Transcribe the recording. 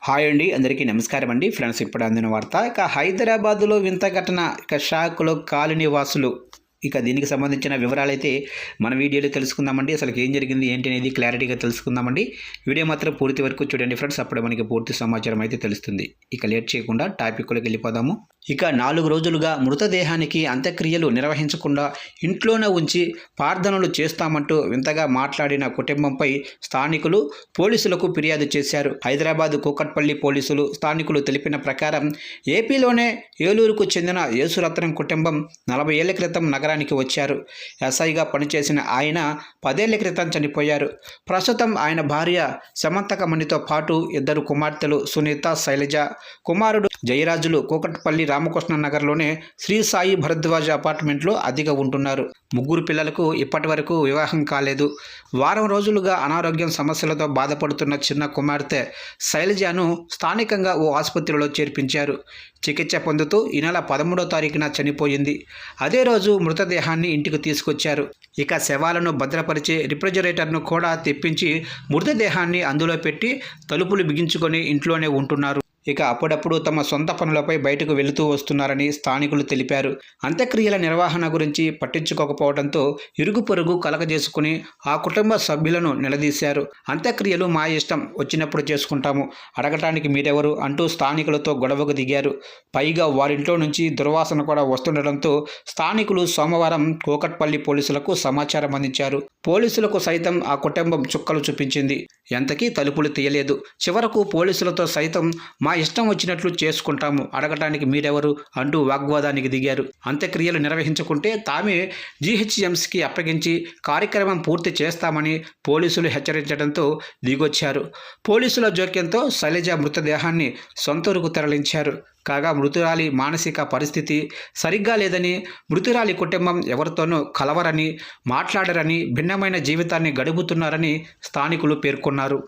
Hi అండి, అందరికీ నమస్కారం అండి. ఫ్రెండ్స్, ఇప్పుడు అందిన వార్త. హైదరాబాద్లో వింత ఘటన. షాక్లో కాలనీ వాసులు. దీనికి సంబంధించిన వివరాలైతే మన వీడియోలో తెలుసుకుందామండి. అసలు ఏం జరిగింది ఏంటి అనేది క్లారిటీగా తెలుసుకుందామండి. వీడియో మాత్రం పూర్తి వరకు చూడండి ఫ్రెండ్స్, అప్పుడు మనకి పూర్తి సమాచారం అయితే తెలుస్తుంది. లేట్ చేయకుండా టాపిక్లోకి వెళ్ళిపోదాము. 4 రోజులుగా మృతదేహానికి అంత్యక్రియలు నిర్వహించకుండా ఇంట్లోనే ఉంచి ప్రార్థనలు చేస్తామంటూ వింతగా మాట్లాడిన కుటుంబంపై స్థానికులు పోలీసులకు ఫిర్యాదు చేశారు. హైదరాబాద్ కూకట్పల్లి పోలీసులు స్థానికులు తెలిపిన ప్రకారం ఏపీలోనే ఏలూరుకు చెందిన యేసురత్నం కుటుంబం 40 ఏళ్ల క్రితం నగరానికి వచ్చారు. ఎస్ఐగా పనిచేసిన ఆయన 10 ఏళ్ల క్రితం చనిపోయారు. ప్రస్తుతం ఆయన భార్య సమంతకమణితో పాటు 2 కుమార్తెలు సునీత, శైలజ, కుమారుడు జయరాజులు కూకట్పల్లి రామకృష్ణ నగర్లోనే శ్రీ సాయి భరద్వాజ్ అపార్ట్మెంట్లో అద్దెగా ఉంటున్నారు. 3 పిల్లలకు ఇప్పటి వరకు వివాహం కాలేదు. వారం రోజులుగా అనారోగ్యం సమస్యలతో బాధపడుతున్న చిన్న కుమార్తె శైలజను స్థానికంగా ఓ ఆసుపత్రిలో చేర్పించారు. చికిత్స పొందుతూ ఈ నెల 13వ తారీఖున చనిపోయింది. అదే రోజు మృతదేహాన్ని ఇంటికి తీసుకొచ్చారు. శవాలను భద్రపరిచే రిఫ్రిజిరేటర్ను కూడా తెప్పించి మృతదేహాన్ని అందులో పెట్టి తలుపులు బిగించుకొని ఇంట్లోనే ఉంటున్నారు. అప్పుడప్పుడు తమ సొంత పనులపై బయటకు వెళుతూ వస్తున్నారని స్థానికులు తెలిపారు. అంత్యక్రియల నిర్వహణ గురించి పట్టించుకోకపోవడంతో ఇరుగు పొరుగు కలగజేసుకుని ఆ కుటుంబ సభ్యులను నిలదీశారు. అంత్యక్రియలు మా ఇష్టం, వచ్చినప్పుడు చేసుకుంటాము, అడగటానికి మీరెవరు అంటూ స్థానికులతో గొడవకు దిగారు. పైగా వారింట్లో నుంచి దుర్వాసన కూడా వస్తుండటంతో స్థానికులు సోమవారం కూకట్పల్లి పోలీసులకు సమాచారం అందించారు. పోలీసులకు సైతం ఆ కుటుంబం చుక్కలు చూపించింది. ఎంతకీ తలుపులు తీయలేదు. చివరకు పోలీసులతో సైతం మా ఇష్టం వచ్చినట్లు చేసుకుంటాము, అడగటానికి మీరెవరు అంటూ వాగ్వాదానికి దిగారు. అంత్యక్రియలు నిర్వహించుకుంటే తామే జీహెచ్ఎంసీకి అప్పగించి కార్యక్రమం పూర్తి చేస్తామని పోలీసులు హెచ్చరించడంతో దిగొచ్చారు. పోలీసుల జోక్యంతో శైలజ మృతదేహాన్ని సొంతూరుకు తరలించారు. కాగా మృతురాలి మానసిక పరిస్థితి సరిగ్గా లేదని, మృతురాలి కుటుంబం ఎవరితోనూ కలవరని, మాట్లాడరని, భిన్నమైన జీవితాన్ని గడుపుతున్నారని స్థానికులు పేర్కొన్నారు.